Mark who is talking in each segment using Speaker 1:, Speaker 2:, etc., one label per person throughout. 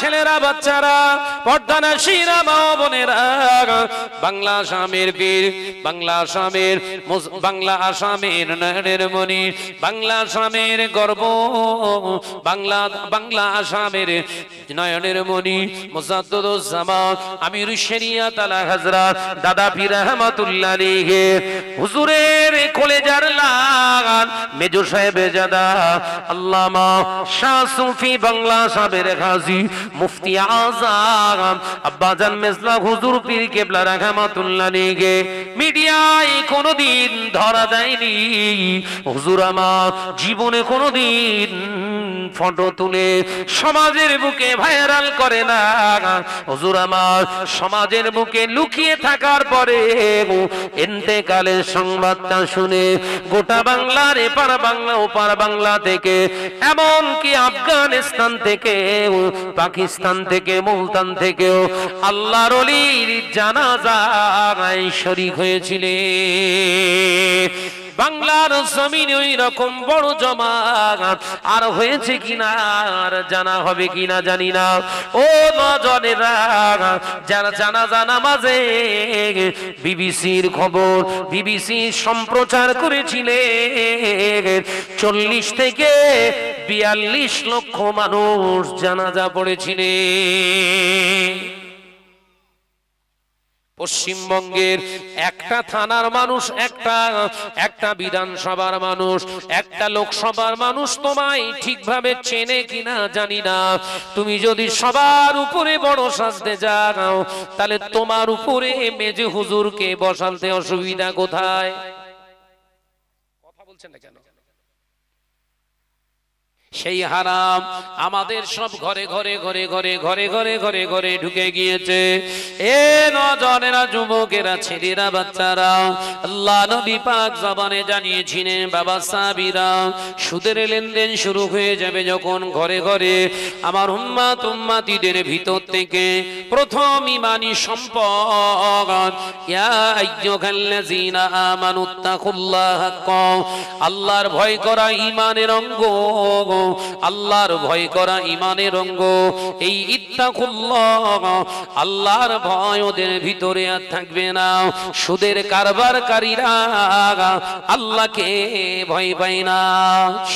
Speaker 1: ছেলেরা বাচ্চারা পর্দানশীরা মা বোনেরা বাংলা আসামের বীর বাংলা আসামের নয়নের মণি বাংলা আসামের গর্ব বাংলা আসামের নয়নের মণি মুজাদ্দুজ্জামান আমির শরিয়াত আলা হযরত দাদা পীর রহমাতুল্লাহ আলাইহি হুজুরের কলেজার লাগান মেজর সাহেব জাদা আল্লামা শাহ সুফি বাংলা সাহেবের গাজী মুফতি আযম আব্বাজান মেজলা হুজুর পীর কেবলা রহমাতুল্লাহ আলাইহি মিডিয়ায় কোনোদিন ধরা যায়নি। হুজুর আমার জীবনে কোনোদিন ফটো তুলে সমাজের বুকে ভাইরাল করে না। হুজুর আমার সমাজের বুকে লুকিয়ে থাকার পরে ইন্তেকালের সংবাদটা শুনে গোটা বাংলার এপার বাংলা ওপার বাংলা থেকে এমন কি আফগানিস্তান থেকে পাকিস্তান থেকে মুলতান থেকেও আল্লাহর ওলির জানাজায় শরীক হয়েছিলেন। বাংলার জমিনে ওই রকম বড় জমাত আর হয়েছে কিনা আর জানা হবে কিনা জানি না। ও নজনেরা যারা জানাজা নামাজে বিবিসির খবর বিবিসি সম্প্রচার করেছিলেন 40 থেকে 42 লক্ষ মানুষ জানাজা পড়েছিলেন। পশ্চিমবঙ্গের একটা থানার মানুষ একটা বিধানসভার মানুষ একটা লোকসভার মানুষ তোমায় ঠিকভাবে চেনে কিনা জানি না। তুমি যদি সবার উপরে বড় সাজতে যাও তাহলে তোমার উপরে মেজে হুজুরকে বসাতে অসুবিধা কোথায়? কথা বলছেন না কেন? সেই হারাম আমাদের সব ঘরে ঘরে ঘরে ঘরে ঘরে ঘরে ঘরে ঘরে ঢুকে গিয়েছে। এ নজনেরা যুবকেরা ছেলেরা বাচ্চারা আল্লাহ নবী পাক জবানে জানিয়েছিলেন বাবা সাহাবীরা সুদের লেনদেন শুরু হয়ে যাবে যখন ঘরে ঘরে আমার উম্মত উম্মতিদের ভিতর থেকে প্রথম ঈমানি সম্পদ ইয়া আইয়ুহাল্লাযীনা আমানুত্তাকুল্লাহ হাক্কা আল্লাহর ভয় করা ঈমানের অঙ্গ আল্লাহর ভয় করা ঈমানের অঙ্গ। এই ইত্তাকুল্লাহ আল্লাহর ভয় ওদের ভিতরে আর থাকবে না। সুদের কারবারকারীরা আল্লাহকে ভয় পায় না।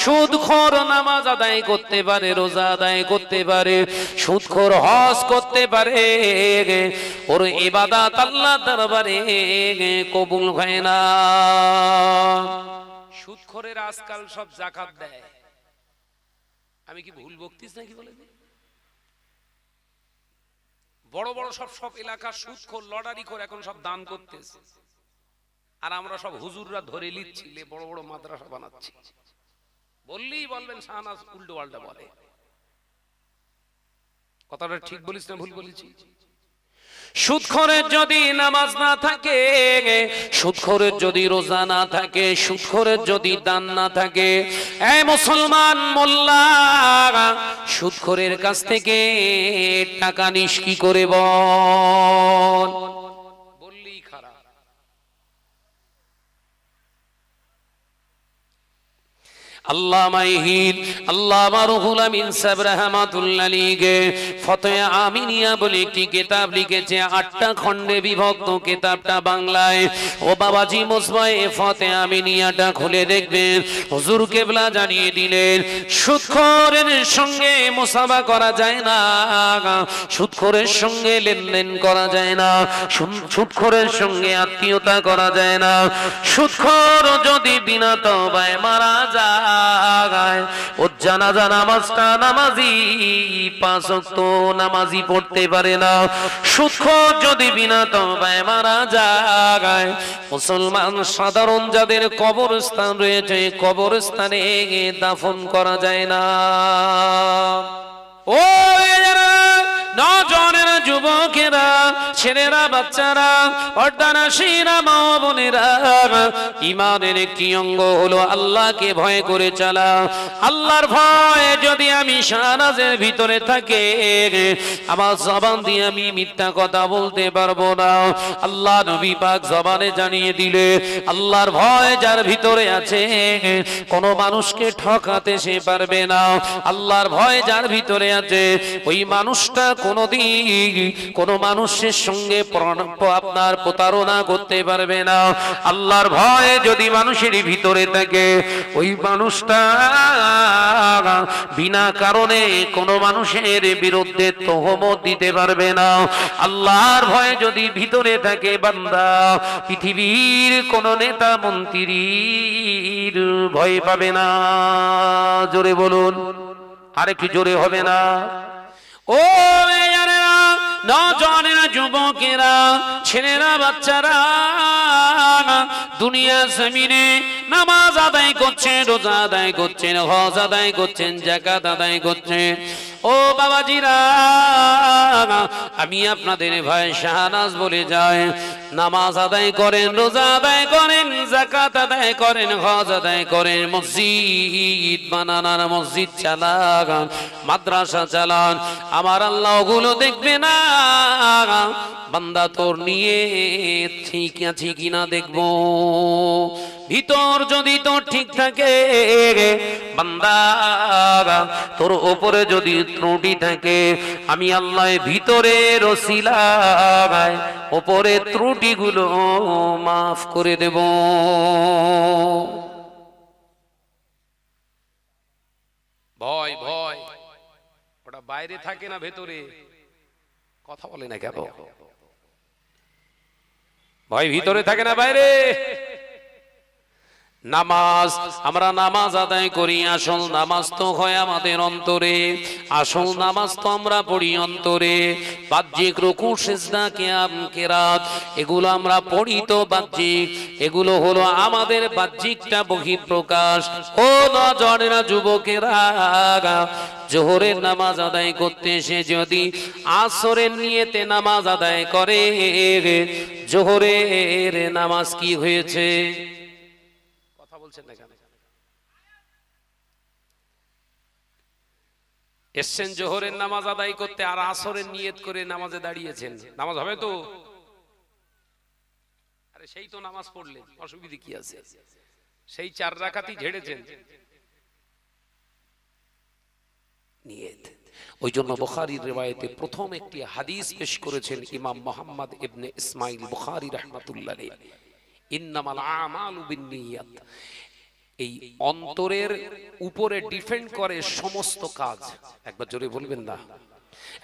Speaker 1: সুদখোর নামাজ আদায় করতে পারে রোজা আদায় করতে পারে সুদখোর হজ করতে পারে ওর ইবাদত আল্লাহর দরবারে কবুল হয় না। সুদখোরের আজকাল সব যাকাত দেয়। আমি কি ভুল বকতেছি নাকি বলে? বড় বড় সব এলাকার সুদখোর লটারি করে এখন সব দান করতেছে আর আমরা সব হুজুররা ধরে নিচ্ছি বড় বড় মাদ্রাসা বানাচ্ছি। বললেই বলবেন শাহনাজ উল্টো পাল্টা বলে। কথাটা ঠিক বলিস না ভুল বলেছি? সুদখোরের যদি নামাজ না থাকে সুদখোরের যদি রোজা না থাকে সুদখোরের যদি দান না থাকে এই মুসলমান মোল্লা সুদখোরের কাছ থেকে টাকা নিস কি করে বল? বললেই খারাপ। আল্লামা ইহিদ আল্লামা রুহুল আমিন সাহেব রাহমাতুল্লাহ আলাইহি ফতোয়া আমিনিয়া বলে একটি কিতাব লিখেছে। 8টা খণ্ডে বিভক্ত কিতাবটা বাংলায়। ও বাবাজি মুসবায়ে ফতোয়া আমিনিয়াটা খুলে দেখবেন। হুজুর কেবলা জানিয়ে দিলেন সুদখোরের সঙ্গে মুসাফা করা যায় না, সুদখোরের সঙ্গে লেনদেন করা যায় না, সুদখোরের সঙ্গে আত্মীয়তা করা যায় না। সুদখোর যদি বিনা তওবায় মারা যায় ও জানাজা নামাজটা নামাজি 5 ওয়াক্ত নামাজি পড়তে পারে না। সুদখোর যদি বিনা তওবায় মারা যায় মুসলমান সাধারণ যাদের কবরস্থান রয়েছে কবরস্থানে দাফন করা যায় না। ও যারা নজনেরা যুবকেরা ছেলেরা বাচ্চারা পর্দানাসীরা মা বোনেরা ঈমানের একটি অঙ্গ হলো আল্লাহকে ভয় করে চলা আল্লাহর ভয় যদি আমি শাহনাজের ভিতরে থাকে আমার জবান দিয়ে আমি মিথ্যা কথা বলতে পারবো না আল্লাহ নবী পাক জবানে জানিয়ে দিলে আল্লাহর ভয় যার ভিতরে আছে কোনো মানুষকে ঠকাতে সে পারবে না আল্লাহর ভয় যার ভিতরে আছে ওই মানুষটা কোনোদিন কোনো মানুষের সঙ্গে আপনার প্রতারণা করতে পারবে না আল্লাহর ভয় যদি মানুষের ভিতরে থাকে ওই মানুষটা বিনা কারণে কোনো মানুষের বিরুদ্ধে তহমত দিতে পারবে না আল্লাহর ভয় যদি ভিতরে থাকে বান্দা পৃথিবীর কোন নেতা মন্ত্রীর ভয় পাবে না জোরে বলুন আরেকটু জোরে হবে না ও মেয়েরা নজনেরা যুবকেরা ছেলেরা বাচ্চারা দুনিয়া জমিনে নামাজ আদায় করছেন রোজা আদায় করছেন হজ আদায় করছেন যাকাত আদায় করছেন ও বাবাজিরা আমি আপনাদের ভাই শাহনাজ বলে যাই নামাজ আদায় করেন রোজা আদায় করেন যাকাত আদায় করেন হজ আদায় করেন মসজিদ বানানোর মসজিদ চালান মাদ্রাসা চালান আমার আল্লাহ ওগুলো দেখবে না বান্দা তোর নিয়ে ঠিক আছে কিনা দেখবো ভিতর যদি তোর ঠিক থাকে বান্দা তোর উপরে যদি ত্রুটি থাকে আমি আল্লাহ ভিতরে রসিলায় উপরে ত্রুটিগুলো মাফ করে দেব ভয় ভয় ওটা বাইরে থাকে না ভেতরে কথা বলে না কেন ভয় ভিতরে থাকে না বাইরে নামাজ আমরা নামাজ আদায় করি আসল নামাজ তো হয় আমাদের অন্তরে আসল নামাজ তো আমরা পড়ি অন্তরে বাহ্যিক রুকু সিজদা কিয়াম কিরাত এগুলো আমরা পড়ি তো বাহ্যিক এগুলো হলো আমাদের বাহ্যিকটা বহিঃপ্রকাশ ও নজনেরা যুবকেরা জোহরের নামাজ আদায় করতে এসে যদি আসরের নিয়তে নামাজ আদায় করে জোহরের নামাজ কি হয়েছে এসছেন জোহরের নামাজ আদায় করতে আর আসরের নিয়ত করে নামাজে দাঁড়িয়েছেন নামাজ হবে তো আরে সেই তো নামাজ পড়লেন অসুবিধা কি আছে সেই 4 রাকাতই ঝেড়েছেন নিয়ত ওই জন্য বুখারীর রিওয়ায়াতে প্রথম একটি হাদিস পেশ করেছেন ইমাম মুহাম্মদ ইবনে ইসমাইল বুখারী রাহমাতুল্লাহ আলাইহি ইন্নামাল আমালু বিন্নিয়াত এই অন্তরের উপরে ডিপেন্ড করে সমস্ত কাজ একবার জোরে বলবেন না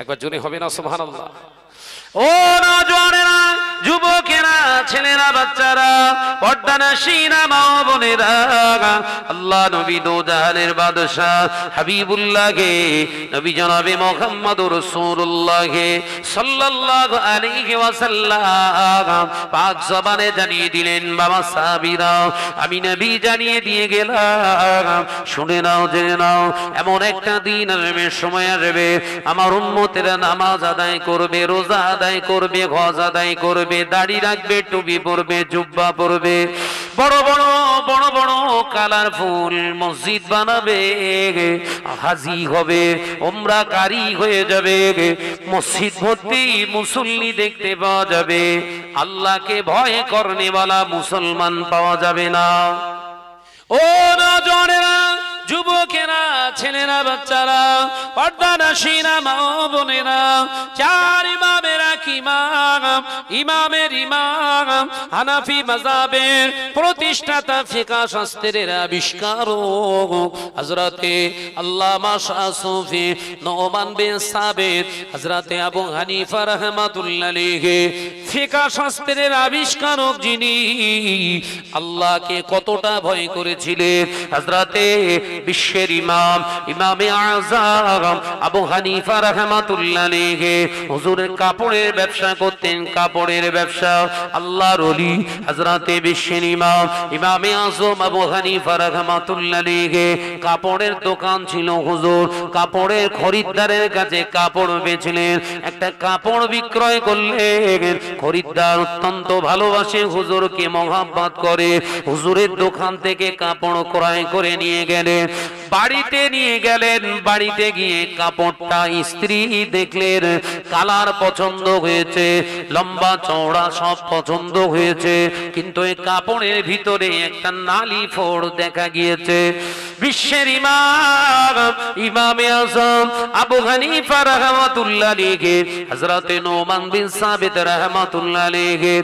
Speaker 1: একবার জোরে হবে না সুবহানাল্লাহ ও নওজোয়ানেরা যুবকেরা ছেলেরা বাচ্চারা পর্দানাসীরা মা বোনেরা আল্লাহ নবী দো জাহানের বাদশা হাবিবুল্লাহকে নবী জনাবে মুহাম্মদুর রাসূলুল্লাহ সাল্লাল্লাহু আলাইহি ওয়াসাল্লাম পাক জবানে জানিয়ে দিলেন বাবা সাহাবীরা আমি নবী জানিয়ে দিয়ে গেলাম শুনে নাও জেনে নাও এমন একটা দিন আসবে সময় আসবে আমার উম্মতেরা নামাজ আদায় করবে রোজা আদায় করবে হজ আদায় করবে দাড়ি রাখবে টুপি পরবে জুব্বা পরবে বড় বড় বড় বড় কালারফুল মসজিদ বানাবে হাজি হবে উমরা কারি হয়ে যাবে মসজিদ ভর্তি মুসল্লি দেখতে পাওয়া যাবে আল্লাহকে ভয় করনেওয়ালা মুসলমান পাওয়া যাবে না ও নওজোয়ানেরা যুবকেরা ছেলেরা বাচ্চারা পর্দানাসীরা মা বোনেরা 4 ইমামের এক ইমাম ইমামের ইমাম হানাফি মাযহাবের প্রতিষ্ঠাতা ফিকহ শাস্ত্রের আবিষ্কারক হযরতে আল্লামা শাহ সুফি নোমান বিন সাবিত হযরতে আবু হানিফা রাহমাতুল্লাহ আলাইহি ফিকহ শাস্ত্রের আবিষ্কারক যিনি আল্লাহকে কতটা ভয় করেছিলেন হযরতে বিশ্বের ইমাম ইমামে আযম আবু হানিফা রাহমাতুল্লাহ আলাইহি হুজুরের কাপড়ের ব্যবসা করতেন কাপড়ের ব্যবসা আল্লাহর ওলি হযরতে বিশ্বের ইমাম ইমামে আযম আবু হানিফা রাহমাতুল্লাহ আলাইহি কাপড়ের দোকান ছিল হুজুর কাপড়ের খরিদ্দারের কাছে কাপড় বেচলেন একটা কাপড় বিক্রয় করলেন খরিদ্দার অত্যন্ত ভালোবাসে হুজুরকে মহব্বত করে হুজুরের দোকান থেকে কাপড় ক্রয় করে নিয়ে গেলেন বাড়িতে নিয়ে গেলেন বাড়িতে গিয়ে কাপড়টা ইস্ত্রি দেখলেন কালার পছন্দ হয়েছে লম্বা চওড়া সব পছন্দ হয়েছে কিন্তু এই কাপড়ের ভিতরে একটা নালি ফোড় দেখা গিয়েছে বিশ্বের ইমাম ইমামে আযম আবু হানিফা রাহমাতুল্লাহ আলাইহি হযরতে নোমান বিন সাবিত রাহমাতুল্লাহ আলাইহি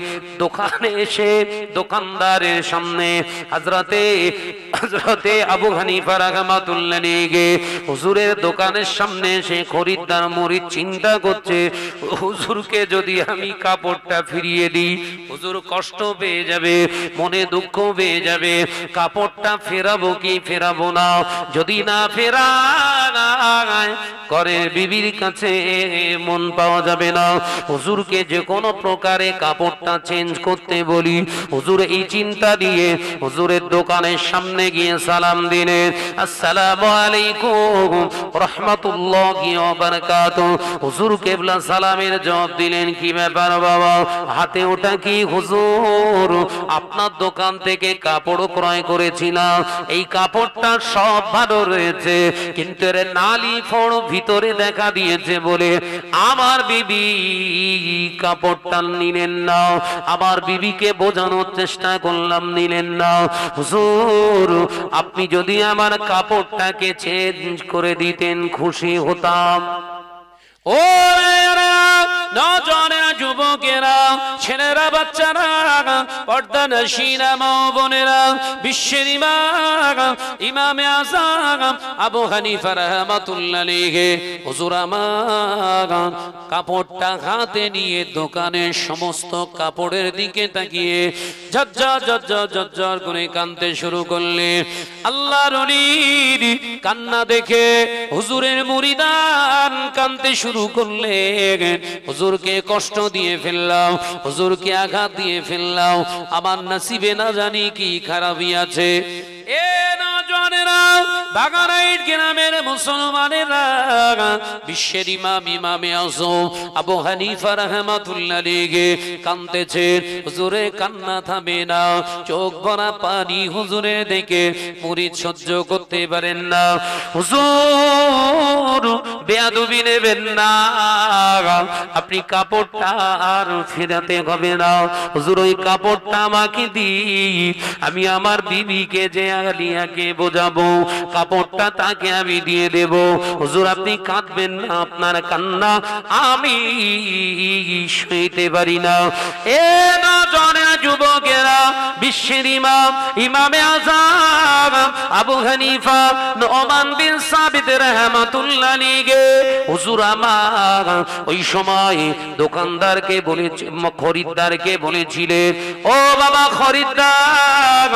Speaker 1: দোকানে এসে দোকানদারের সামনে হযরতে আবু হানিফা রাহমাতুল্লাহ আলাইহি হুজুরের দোকানের সামনে এসে খরিদ্দার মুরিদ চিন্তা করছে হুজুরকে যদি আমি কাপড়টা ফিরিয়ে দিই হুজুর কষ্ট পেয়ে যাবে মনে দুঃখ পেয়ে যাবে কাপড়টা ফেরাবো কি ফেরাবো না যদি না ফেরায় করে বিবির কাছে মন পাওয়া যাবে না হুজুরকে যে কোনো প্রকারে কাপড়টা চেঞ্জ করতে বলি হুজুর এই চিন্তা দিয়ে হুজুরের দোকানের সামনে গিয়ে সালাম দিলেন আসসালামু আলাইকুম রাহমাতুল্লাহি ওয়া বারাকাতুহু হুজুর কিবলা সালামের জবাব দিলেন কি ব্যাপার বাবা হাতে ওটা কি হুজুর আপনার দোকান থেকে কাপড় ক্রয় করেছিলাম এই কাপড়টা সব ভালো রয়েছে কিন্তু এর নালি ফোড় ভিতরে দেখা দিয়েছে বলে আমার বিবি কাপড়টা নিলেন না আমার বিবিকে বোঝানোর চেষ্টা করলাম নিলেন না হুজুর আপনি যদি আমার কাপড়টাকে চেঞ্জ করে দিতেন খুশি হতাম ও নজনেরা যুবকেরা ছেলেরা বাচ্চারা পর্দানশীনা মা বোনেরা বিশ্বের ইমাম ইমামে আযম আবু হানিফা রাহমাতুল্লাহ আলাইহি হুজুর আমার কাপড়টা হাতে নিয়ে দোকানের সমস্ত কাপড়ের দিকে তাকিয়ে ঝরঝর ঝরঝর ঝরঝর করে কাঁদতে শুরু করলেন আল্লাহর ওলির কান্না দেখে হুজুরের মুরিদান কাঁদতে শুরু করলেন হুজুরকে কষ্ট দিয়ে ফেললাম হুজুরকে আঘাত দিয়ে ফেললাম আমার নসিবে না জানি কি খারাপই আছে এ নওজওয়ানেরা বাগানাইট গ্রামের মুসলমানেরা বিশ্বের ইমাম ইমামে আযম আবু হানিফা রাহমাতুল্লাহ আলাইহি কাঁদতেছেন হুজুরে কান্না থামে না চোখ ভরা পানি হুজুরে দেখে মুরিদ সহ্য করতে পারেন না হুজুর বেয়াদবি নেবেন না আপনি কাপড়টা আর ফেরাতে হবে না হুজুর ওই কাপড়টা আমাকে দিন আমি আমার বিবিকে যে আলিয়াকে বোঝাবো কাপড়টা তাকে আমি দিয়ে দেব হুজুর আপনি কাঁদবেন না আপনার কান্না আমি সইতে পারি না এ নওজওয়ান যুবকেরা বিশ্বের ইমাম ইমামে আযম আবু হানিফা নোমান বিন সাবিত রাহমাতুল্লাহ আলাইহি হুজুর আমার ওই সময় দোকানদারকে বলে খরিদ্দারকে বলেছিলেন ও বাবা খরিদ্দার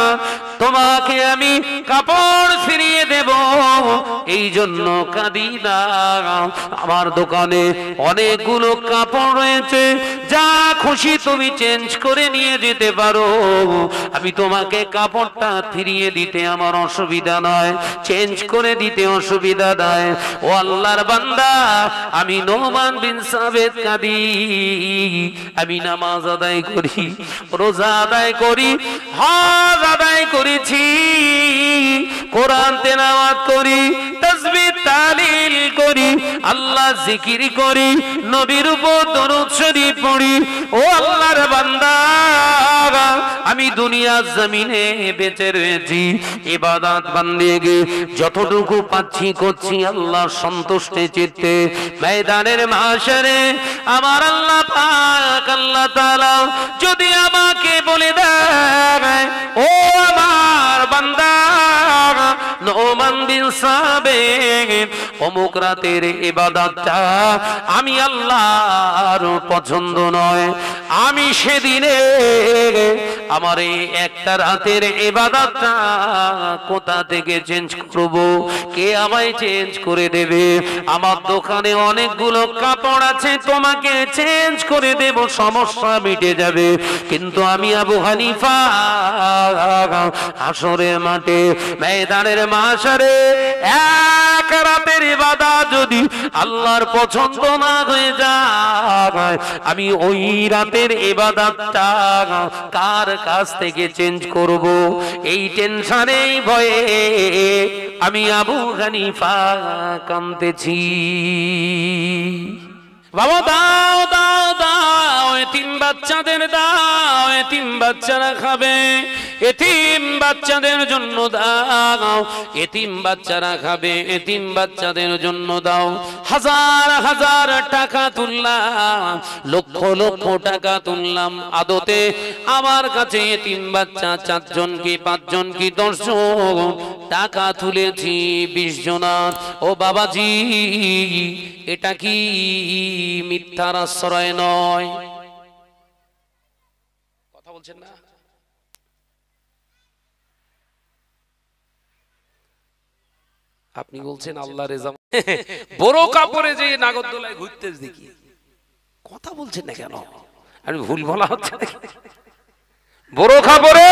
Speaker 1: তোমাকে আমি কাপড় ফিরিয়ে দেব এই জন্য কাঁদি না আমার দোকানে অনেকগুলো কাপড় রয়েছে যা খুশি তুমি চেঞ্জ করে নিয়ে যেতে পারো আমি তোমাকে কাপড়টা ফিরিয়ে দিতে আমার অসুবিধা নয় চেঞ্জ করে দিতে অসুবিধা নয় ও আল্লাহর বান্দা আমি নোমান বিন সাবিত কাঁদি আমি নামাজ আদায় করি রোজা আদায় করি হজ আদায় করেছি কোরআন তেলাওয়াত করি তাসবিহ তাহলিল করি আল্লাহ জিকির করি নবীর উপর দরুদ শরীফ পড়ি ও আল্লাহর বান্দা আমি দুনিয়ার জমিনে বেঁচে রয়েছি ইবাদত বন্দেগি যতটুকু পাচ্ছি করছি আল্লাহ সন্তুষ্টি চিত্তে ময়দানের মাশরে আমার আল্লাহ পাক আল্লাহ তাআলা যদি আমাকে বলে দেয় ও আমার বান্দা নোমান বিন সাবিত অমুক রাতের ইবাদতটা আমি আল্লাহর পছন্দ নয়, আমি সেদিনে আমার এই একটা রাতের ইবাদতটা কোথা থেকে চেঞ্জ করব? কে আমায় চেঞ্জ করে দেবে? আমার দোকানে অনেকগুলো কাপড় আছে, তোমাকে চেঞ্জ করে দেব, সমস্যা মিটে যাবে। কিন্তু আমি আবু হানিফা হাসরের মাঠে ময়দানের মাশারে এক রাতের ইবাদত যদি আল্লাহর পছন্দ না হয়ে যায়, আমি ওই রাতের ইবাদতটা কার কাছ থেকে চেঞ্জ করব? এই টেনশনে ভয়ে আমি আবু হানিফা কাঁদতেছি। বাবা দাও দাও দাও, এতিম বাচ্চাদের দাও, এতিম বাচ্চারা খাবে, এতিম বাচ্চাদের জন্য দাও, এতিম বাচ্চারা খাবে, এতিম বাচ্চাদের জন্য দাও। হাজার হাজার টাকা তুললাম, লক্ষ লক্ষ টাকা তুললাম, আদতে আমার কাছে এতিম বাচ্চা 4 জন কি 5 জন কি 10 জন টাকা তুলেছি 20 জনার। ও বাবাজি, এটা কি মিথ্যার আশ্রয় নয়? কথা বলছেন না? আপনি বলছেন আল্লাহ রেজা বড় কাপড়ে যে নাগরদোলায় ঘুরতে দেখি, কথা বলছেন না কেন? আমি ভুল বলা হচ্ছে নাকি? বড় কাপড়ে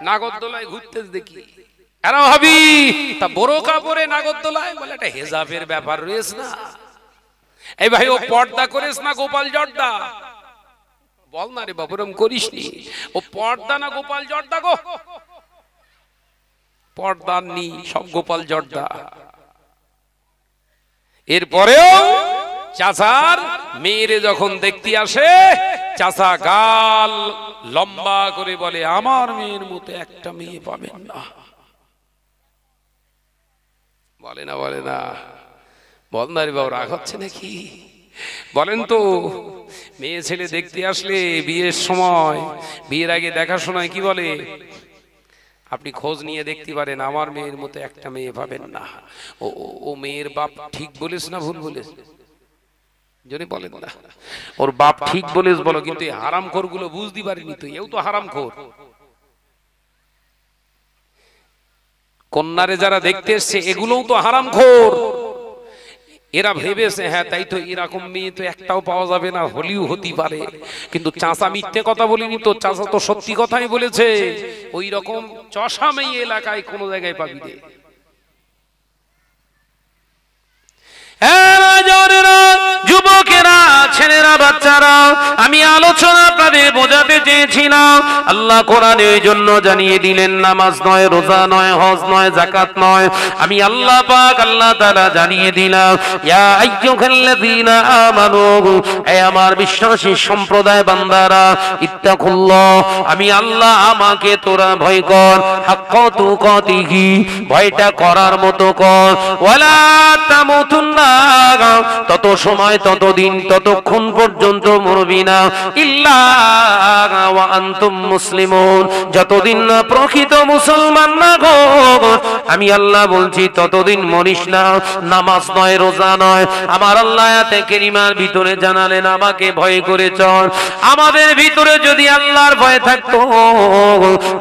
Speaker 1: নাগরদোলায় ঘুরতে দেখি, আরে ভাবি তা বড় কাপড়ে নাগরদোলায় বলে একটা হেজাবের ব্যাপার রয়েছে না? এই ভাই ও পর্দা করিস না গোপাল জর্দা? বল না রে বাবুরম করিস নি। ও পর্দা না গোপাল জর্দা গো? পর্দা নি, সব গোপাল জর্দা। এরপরেও চাচার মেয়েরে যখন দেখতে আসে, চাচা গাল লম্বা করে বলে, আমার মেয়ের মতো একটা মেয়ে পাবেন না। বলে না বলে না? বল না রে বাবু, রাগ হচ্ছে নাকি? বলেন তো, মেয়ে ছেলে দেখতে আসলে বিয়ের সময়, বিয়ের আগে দেখাশোনায় কি বলে? আপনি খোঁজ নিয়ে দেখতে পারেন, আমার মেয়ের মতো একটা মেয়ে পাবেন না। ও মেয়ের বাপ ঠিক বলিস না ভুল বলিস? যদি বলেন না ওর বাপ ঠিক বলিস বলো, কিন্তু এই হারামখোর গুলো বুঝতে পারিনি তো, এও তো হারামখোর। কন্যারে যারা দেখতে এসছে এগুলোও তো হারামখোর। এরা ভেবেছে হ্যাঁ তাই তো, এরকম মেয়ে তো একটাও পাওয়া যাবে না, হলেও হতে পারে। কিন্তু চাচা মিথ্যে কথা বলিনি তো, চাচা তো সত্যি কথাই বলেছে। ওই রকম চষা মেয়ে এলাকায় কোন জায়গায় পাবি রে? যুবকেরা, ছেলেরা, বাচ্চারা, আমি আলোচনা আপনাদের বোঝাতে চেয়েছিলাম। আল্লাহ কোরআনে ওই জন্য জানিয়ে দিলেন, নামাজ নয়, রোজা নয়, হজ নয়, যাকাত নয়, আমি আল্লাহ পাক আল্লাহ তাআলা জানিয়ে দিলাম, ইয়া আইয়ুহাল্লাযীনা আমানু, হে আমার বিশ্বাসী সম্প্রদায় বান্দারা, ইত্তাকুল্লাহ, আমি আল্লাহ, আমাকে তোরা ভয় কর, হাক্কা তুকাতিহি, ভয়টা করার মতো কর, ওয়ালা তামুতুন্না, তত সময়, ততদিন, ততক্ষণ পর্যন্ত মরবি না, ইল্লা ওয়া আনতুম মুসলিমুন, যতদিন না প্রকৃত মুসলমান না গো, আমি আল্লাহ বলছি ততদিন মরিস না। নামাজ নয়, রোজা নয়, আমার আল্লাহ আয়াতে কারিমার ভিতরে জানালেন, আমাকে ভয় করে চল। আমাদের ভিতরে যদি আল্লাহর ভয় থাকতো,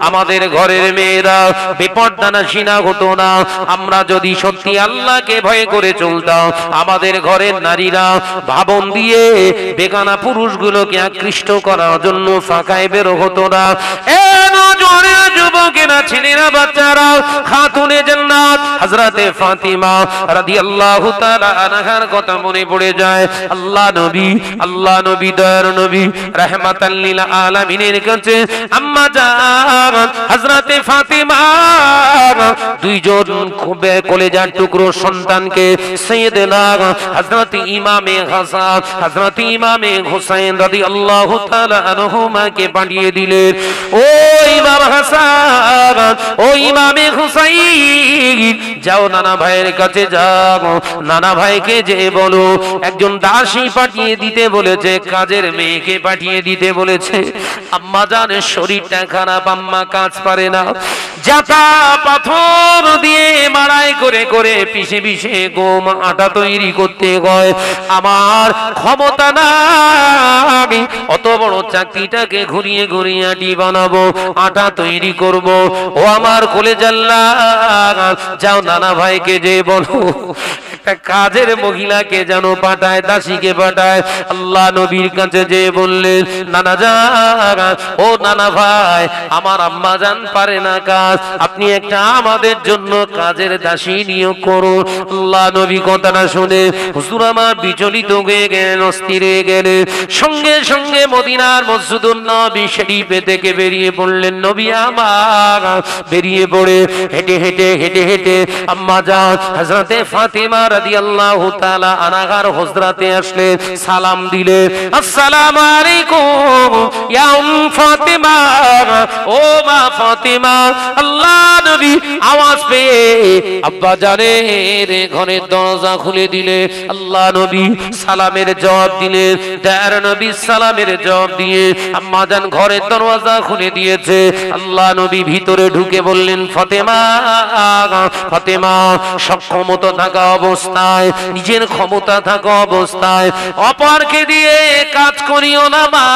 Speaker 1: আমাদের ঘরের মেয়েরা বেপরদানাশিনা হতো না। আমরা যদি সত্যি আল্লাহকে ভয় করে চলতাম, আমাদের ঘরের নারীরা ভাবন দিয়ে বেগানা পুরুষগুলোকে আকৃষ্ট করার জন্য ফাঁকায় বের হতো না। যুবকেরা, ছেলেরা, বাচ্চারা, খাতুনে জান্নাত হযরতে ফাতিমা রাদিয়াল্লাহু তাআলা আনহার কথা মনে পড়ে যায়। আল্লাহ নবী দয়ার নবী রাহমাতাল লিল আলামিনের কাছে আম্মা জান হযরতে ফাতিমা দুইজন খুবই কলেজার টুকরো সন্তানকে সাইয়েদনা হযরত ইমামে হাসান, হযরত ইমামে হুসাইন রাদিয়াল্লাহু তাআলা আনহুমা ফাতেমাকে পাঠিয়ে দিলেন, ও ইমাম হাসান, ও ইমামে হুসাইন, যাও নানা ভাইয়ের কাছে যাও, নানা ভাইকে যে বলো একজন দাসী পাঠিয়ে দিতে বলেছে, কাজের মেয়েকে পাঠিয়ে দিতে বলেছে। আম্মা জানের শরীরটা খারাপ, আম্মা কাজ পারে না, জাতা পাথর দিয়ে মাড়াই করে করে পিষে পিষে গম আটা তৈরি করতে হয়। আমার ক্ষমতা নাই অত বড় চাকরিটাকে ঘুরিয়ে ঘুরিয়ে আটি বানাবো, আটা তৈরি করব। ও আমার কলেজার লাল, যাও নানা ভাইকে যে বলো একটা কাজের মহিলাকে যেন পাঠায়, দাসীকে পাঠায়। আল্লাহ নবীর কাছে যে বললেন, নানা জান, ও নানা ভাই, আমার আম্মা জান পারে না কাজ, আপনি একটা আমাদের জন্য কাজের দাসী নিয়োগ করুন। আল্লাহ নবী কথাটা শুনে হুজুর আমার বিচলিত হয়ে গেলেন, অস্থির হয়ে গেলেন। সঙ্গে সঙ্গে মদিনার মসজিদুন নবী শরীফে থেকে বেরিয়ে পড়লেন। নবী আমার বেরিয়ে পড়ে হেঁটে হেঁটে হেঁটে হেঁটে আম্মা জান হযরতে ফাতিমা রাদিয়াল্লাহু তাআলা আনহার হুজরাতে আসলেন, সালাম দিলে, আসসালামু আলাইকুম ইয়া ফাতিমা, ও মা ফাতিমা। আল্লাহ নবী আওয়াজ পেয়ে আব্বা জানের ঘরের দরজা খুলে দিলে। আল্লাহ নবী সালামের জবাব দিলেন, দয়ার নবী সালামের জবাব দিয়ে আম্মা জান ঘরের দরজা খুলে দিয়েছে। আল্লাহ নবী ভিতরে ঢুকে বললেন, ফাতেমা, ফাতেমা, সক্ষমতা থাকা অবস্থায়, নিজের ক্ষমতা থাকা অবস্থায় অপরকে দিয়ে কাজ করিও না মা,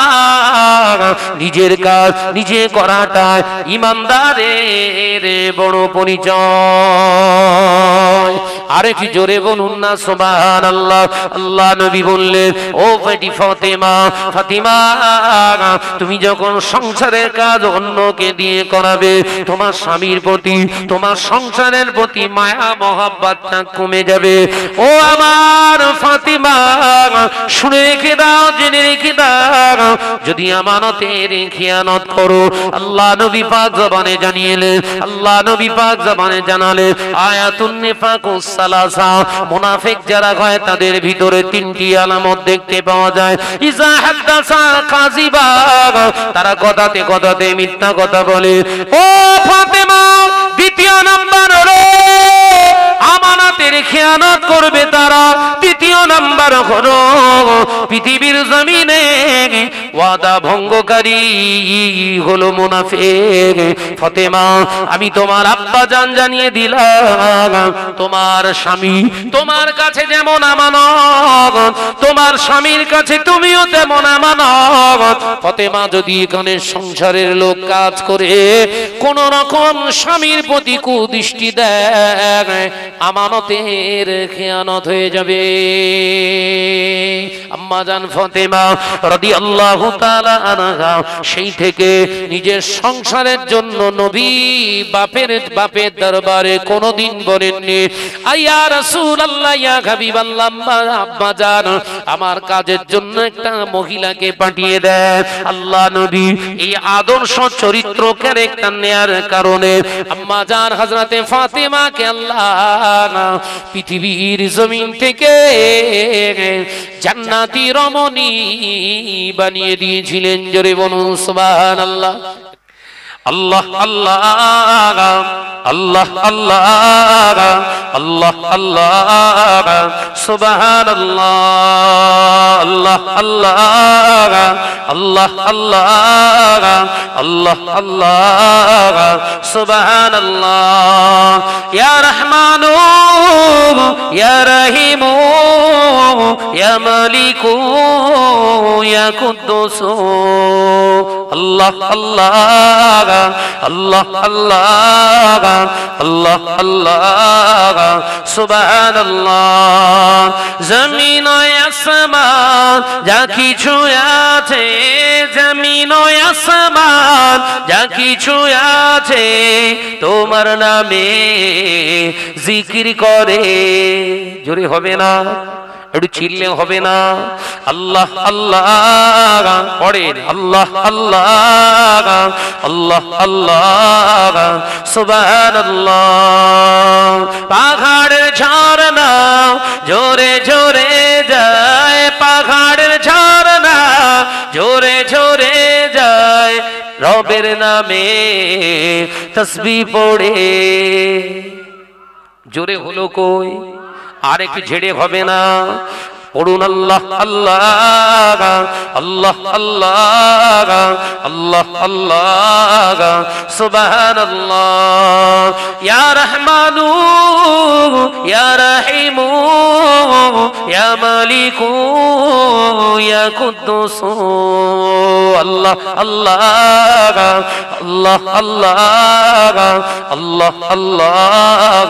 Speaker 1: নিজের কাজ নিজে করাটা ইমানদারের বড় পরিচয়। আরেকটু জোরে বলুন না সুবহানাল্লাহ। আল্লাহ নবী বললেন, ও বেটি ফাতেমা, ফাতিমা, তুমি যখন সংসারের কাজ অন্যকে দিয়ে করাবে, তোমার স্বামীর প্রতি, তোমার সংসারের প্রতি মায়া মহব্বতটা কমে যাবে। ও আমার ফাতিমা, শুনে রেখে দাও, জেনে রেখে দাও, যদি আমানতের খেয়ানত করো, আল্লাহ নবী পাক জবানে জানিয়েলেন, আল্লাহ নবী পাক জবানে জানালেন, আয়াতুন নিফাকুস সালাসা, মুনাফিক যারা হয় তাদের ভিতরে তিনটি আলামত দেখতে পাওয়া যায়। ইজা হাদাসা কাযিবা, তারা কথাতে কথাতে মিথ্যা কথা বলে। ও ফাতেমা, দ্বিতীয় নাম্বার হলো আমানতের খেয়ানত করবে তারা। তৃতীয় নাম্বার হলো পৃথিবীর জমিনে ওয়াদা ভঙ্গকারী হলো মুনাফিক। ফাতেমা, আমি তোমার আব্বা জান জানিয়ে দিলাম, তোমার স্বামী তোমার কাছে যেমন আমানত, তোমার স্বামীর কাছে তুমিও তেমন আমানত। ফাতেমা, যদি এখানে সংসারের লোক কাজ করে কোন রকম স্বামীর প্রতি কুদৃষ্টি দেয়, আমানতের খেয়ানত হয়ে যাবে। আম্মা জান ফাতেমা রাদিয়াল্লাহু তাআলা আনহা সেই থেকে নিজের সংসারের জন্য নবী বাপের দরবারে কোনোদিন বলেননি, আইয়া রাসূলুল্লাহ, ইয়া হাবিবাল্লাহ, আম্মা জান আমার কাজের জন্য একটা মহিলাকে পাঠিয়ে দেন। আল্লাহ নবী এই আদর্শ চরিত্র ক্যারেক্টার নেয়ার কারণে আম্মা জান হযরতে ফাতেমাকে আল্লাহ পৃথিবীর জমিন থেকে জান্নাতি রমণী বানিয়ে দিয়েছিলেন। জোরে বলুন সুবহানাল্লাহ। আল্লাহ আল্লাহ আল্লাহ আল্লাহ আল্লাহ আল্লাহ সুবহানাল্লাহ। আল্লাহ আল্লাহ আল্লাহ আল্লাহ আল্লাহ আল্লাহ সুবহানাল্লাহ। ইয়া রহমানু ইয়া রহিমু ইয়া মালিকু ইয়া কুদ্দুসু, আল্লাহ আল্লাহ আল্লাহ আল্লাহ আল্লাহ আল্লাহ সুবহানাল্লাহ। জমিন ও আসমান যা কিছু আছে, জমিন ও আসমান যা কিছু আছে, তোমার নামে জিকির করে। জোরে হবে না, একটু চিল্লে হবে না? আল্লাহ আল্লাহ পড়েন, আল্লাহ আল্লাহ আল্লাহ আল্লাহ সুবহানাল্লাহ। পাহাড়ের ঝরনা জোরে জোরে যায়, পাহাড়ের ঝরনা জোরে জোরে যায়, রবের নামে তাসবিহ পড়ে। জোরে হলো কই, আর একটু ঝেড়ে হবে না? পড়ুন আল্লাহ আল্লাহ আল্লাহ আল্লাহ আল্লাহ আল্লাহ সুবহানাল্লাহ। ইয়া রহমানু ইয়া রহিমু ইয়া মালিকু ইয়া কুদ্দুস আল্লাহ আল্লাহ আল্লাহ আল্লাহ আল্লাহ আল্লাহ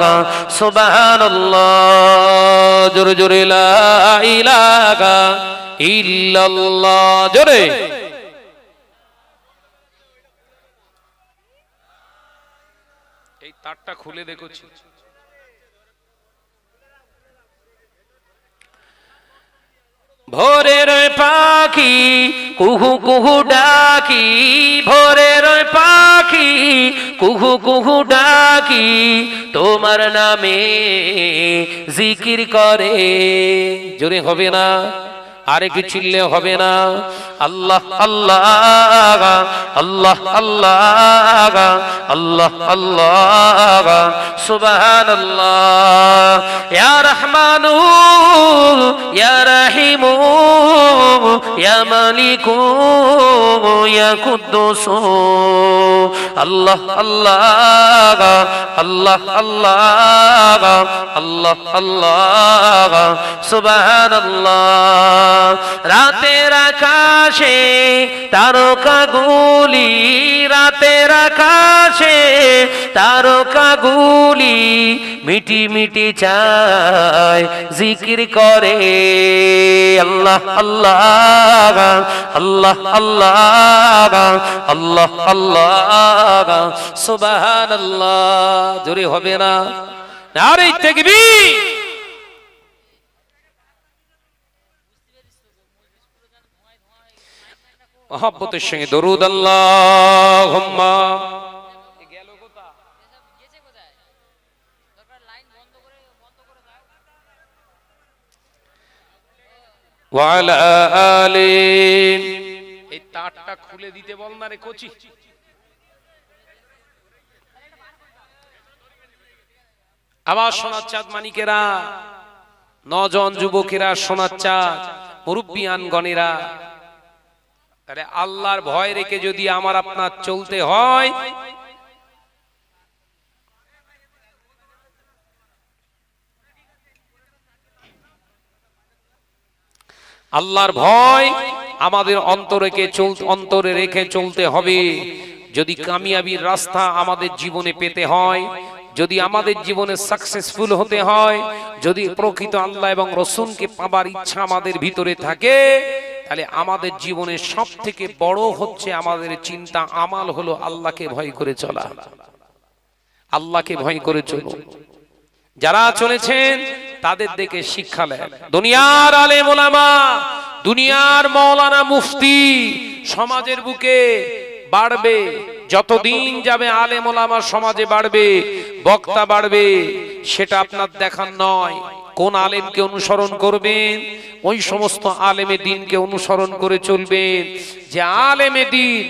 Speaker 1: সুবহানাল্লাহ। জোরে জোরে লা ইলাহা ইল্লাল্লাহ, জোরে। এই তারটা খুলে দেখছি। ভোরের পাখি কুহু কুহু ডাকি, ভোরের পাখি কুহু কুহু ডাকি, তোমার নামে জিকির করে। জোরে হবে না? আরে কি চিল্লে হবে না? আল্লাহ আল্লাহ আল্লাহ আল্লাহ আল্লাহ আল্লাহ সুবহানাল্লাহ। ইয়া রহমানু ইয়া রহিমু ইয়া মালিকু ইয়া কুদ্দুস আল্লাহ আল্লাহ আল্লাহ আল্লাহ আল্লাহ আল্লাহ সুবহানাল্লাহ। রাতের আকাশে তারকাগুলি, রাতের আকাশে তারকাগুলি মিটি মিটি চায় জিকির করে। আল্লাহ আল্লাহ আল্লাহ আল্লাহ আল্লাহ আল্লাহ সুবহানাল্লাহ। জোরে হবে না? নারে তাকবীর। মহব্বতের সঙ্গে দরুদ আল্লাহুম্মা। ওয়া আলা আলি। এই তারটা খুলে দিতে বল না রে কোচি। আবার শোনাচ্ছাদ মানিকেরা, নজন যুবকেরা শোনাচ্ছাদ, মুরব্বিয়ানগণেরা। আরে আল্লাহর ভয় রেখে যদি আমার আপনার চলতে হয়, আল্লাহর ভয় আমাদের অন্তরে রেখে চলতে হবে। যদি কামিয়াবির রাস্তা আমাদের জীবনে পেতে হয়, যদি আমাদের জীবনে সাকসেসফুল হতে হয়, যদি প্রকৃত আল্লাহ এবং রাসূলকে পাবার ইচ্ছা আমাদের ভিতরে থাকে, তাহলে আমাদের জীবনে সব থেকে বড় হচ্ছে আমাদের চিন্তা আমাল হলো আল্লাহকে ভয় করে চলা। আল্লাহকে ভয় করে চলো। যারা চলেছেন তাদের দেখে শিক্ষা নেন। দুনিয়ার আলেম ওলামা, দুনিয়ার মাওলানা মুফতি সমাজের বুকে বাড়বে। যতদিন যাবে আলেম ওলামা সমাজে বাড়বে, বক্তা বাড়বে, সেটা আপনার দেখার নয়। কোন আলেমকে অনুসরণ করবেন? ওই সমস্ত আলেমে দ্বীনকে অনুসরণ করে চলবেন যে আলেমে দ্বীন,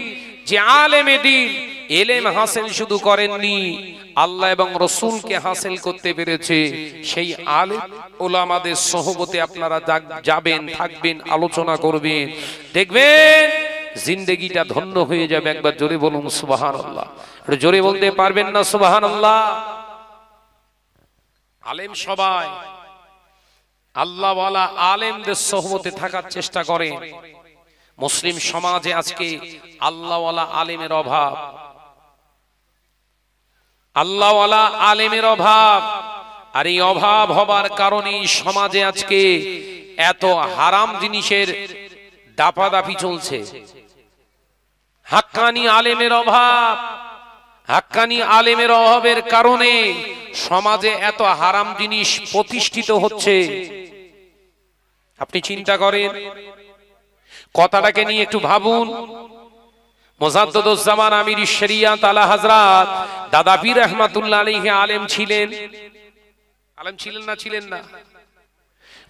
Speaker 1: যে আলেমে দ্বীন ইলম হাসিল শুধু করেননি, আল্লাহ এবং রাসূলকে হাসিল করতে পেরেছে। সেই আলেম ওলামাদের সোহবতে আপনারা যাবেন, থাকবেন, আলোচনা করবেন, দেখবেন জিন্দেগিটা ধন্য হয়ে যাবে। একবার জোরে বলুন সুবহানাল্লাহ। একটু জোরে বলতে পারবেন না সুবহানাল্লাহ? আলেম সবাই আল্লাহওয়ালা আলেমদের সোহবতে থাকার চেষ্টা করেন। মুসলিম সমাজে আজকে আল্লাহওয়ালা আলেমের অভাব, আল্লাহওয়ালা আলেমের অভাব। আর এই অভাব হবার কারণে সমাজে আজকে এত হারাম জিনিসের দাপাদাপি চলছে। হাক্কানি আলেমের অভাব, হাক্কানি আলেমের অভাবের কারণে সমাজে এত হারাম জিনিস প্রতিষ্ঠিত হচ্ছে। আপনি চিন্তা করেন, কথাটাকে নিয়ে একটু ভাবুন। মুজাদ্দিদুজ্জামান আমির শরিয়াত আলা হযরত দাদা পীর রাহমাতুল্লাহ আলাইহি আলেম ছিলেন। আলেম ছিলেন না? ছিলেন না?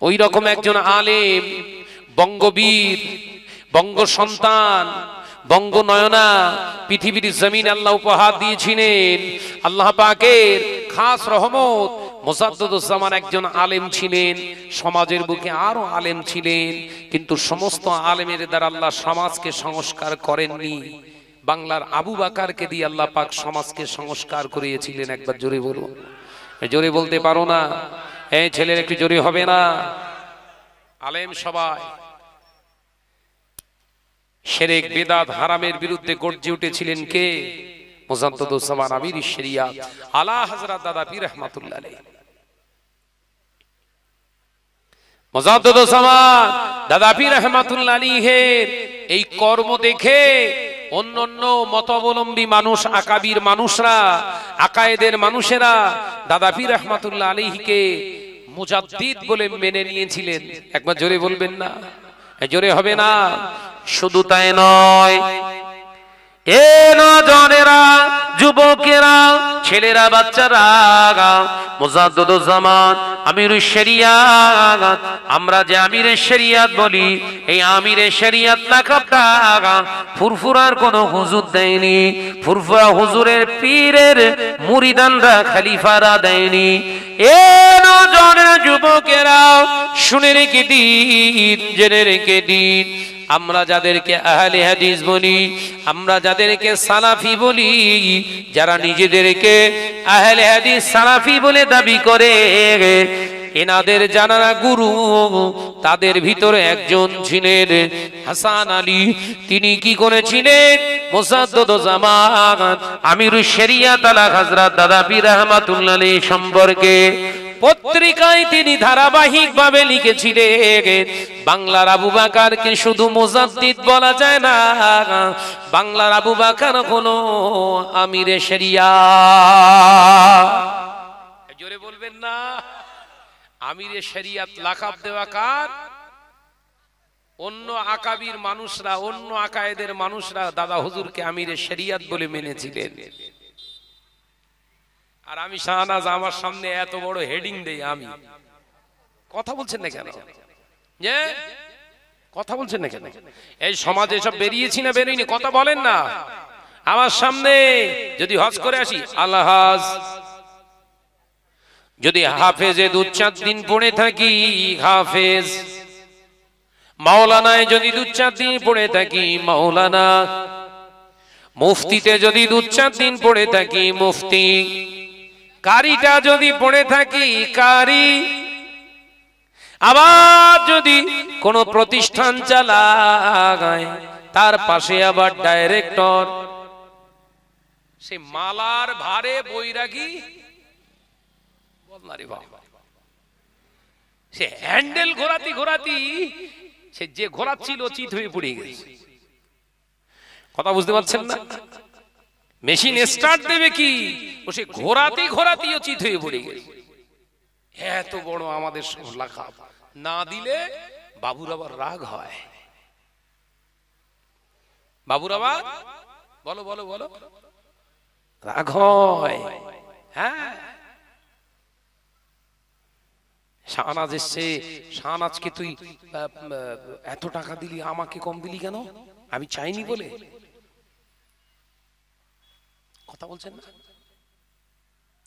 Speaker 1: ওই রকম একজন আলেম, বঙ্গবীর, বঙ্গ সন্তান, বঙ্গনয়না পৃথিবীর জমিন আল্লাহ উপহার দিয়েছিলেন। আল্লাহ পাকের খাস রহমত। মুজাদ্দিদুজ্জামান একজন আলেম ছিলেন, সমাজের বুকে আরো আলেম ছিলেন, কিন্তু সমস্ত আলেমের দ্বারা আল্লাহ সমাজকে সংস্কার করেননি। বাংলার আবু বাকারকে দিয়ে আল্লাহ পাক সমাজকে সংস্কার করিয়েছিলেন। একবার জোরে বলুন। জোরে বলতে পারো না? এই ছেলের একটু জোরে হবে না? আলেম সবাই শিরক বিদআত হারামের বিরুদ্ধে গর্জে উঠেছিলেন কে? মুজাদ্দিদুজ্জামান আমির শরিয়াত আলা হযরত দাদা পীর রহমাতুল্লাহ আলাইহি। মুজাদ্দিদুজ্জামান দাদা পীর রহমাতুল্লাহ আলাইহির এই কর্ম দেখে অন্যান্য মতাবলম্বী মানুষ, আকাবির মানুষরা, আকায়েদের মানুষেরা দাদা পীর রহমাতুল্লাহ আলাইহিকে মুজাদ্দিদ বলে মেনে নিয়েছিলেন। একবার জোরে বলবেন না? জোরে হবে না? শুধু তাই নয়, এ নজনেরা, যুবকেরা, ছেলেরা, বাচ্চারা, মুজাদ্দিদুজ্জামান আমিরুশ শরিয়াত, আমরা যে আমিরের শরিয়াত বলি, এই আমিরের শরিয়াত লাকাবটা ফুরফুরার কোন হুজুর দেয়নি, ফুরফুরা হুজুরের পীরের মুরিদানরা, খলিফারা দেয়নি। এ নজনেরা, যুবকেরা, শুনে রেখে দিন, জেনে রেখে দিন, আমরা যাদেরকে আহলে হাদিস বলি, আমরা যাদেরকে সালাফি বলি, যারা নিজেদেরকে আহলে হাদিস সালাফি বলে দাবি করে, এনাদের জানারা গুরু, তাদের ভিতরে একজন ছিলেন হাসান আলী। তিনি কি করেছিলেন? মুজাদ্দিদুজ্জামান আমিরুশ শরিয়াত আলা হযরত দাদা পীর রহমাতুল্লাহ আলাইহি সম্পর্কে পত্রিকায় তিনি ধারাবাহিকভাবে লিখেছিলেন, বাংলার আবু বাকারকে শুধু মুজাদ্দিদ বলা যায় না, বাংলার আবু বাকার হলো আমিরে শরিয়াত। জোরে বলবেন না? আমিরে শরিয়াত লাকাব দেওয়া কার? অন্য আকাবির মানুষরা, অন্য আকায়েদের মানুষরা দাদা হুজুরকে আমিরে শরিয়াত বলে মেনেছিলেন। আর আমি শাহনাজ আমার সামনে এত বড় হেডিং দেই, আমি কথা বলছেন না কেন? যে কথা বলছেন না কেন? এই সমাজে সব বেরিয়েছি না বেরোইনি? কথা বলেন না। আমার সামনে যদি হজ করে আসি, আলহাজ, যদি হাফেজে 2-4 দিন পড়ে থাকি, হাফেজ, মাওলানায় যদি 2-4 দিন পড়ে থাকি, মাওলানা, মুফতিতে যদি 2-4 দিন পড়ে থাকি, মুফতি, কারিটা যদি পড়ে থাকি, কারি, আবার যদি কোন প্রতিষ্ঠান চালায়, তার পাশে আবার ডাইরেক্টর, সে মালার ভারে বৈরাগী, সে হ্যান্ডেল ঘোরাতি ঘোরাতি, সে যে ঘোরাচ্ছিল চিত হয়ে পড়ে গেছে। কথা বুঝতে পারছেন না? মেশিন স্টার্ট দেবে কি, ও সে ঘোরাতে ঘোরাতে চিত হয়ে পড়ে গেছে। এত বড় আমাদের সব লাকাব, না দিলে বাবুর আবার রাগ হয়। বাবুর আবার বলো বলো বলো রাগ হয়। হ্যাঁ, শাহনাজ এসছে, শাহনাজকে তুই এত টাকা দিলি, আমাকে কম দিলি কেন? আমি চাইনি বলে। কথা বলছেন না?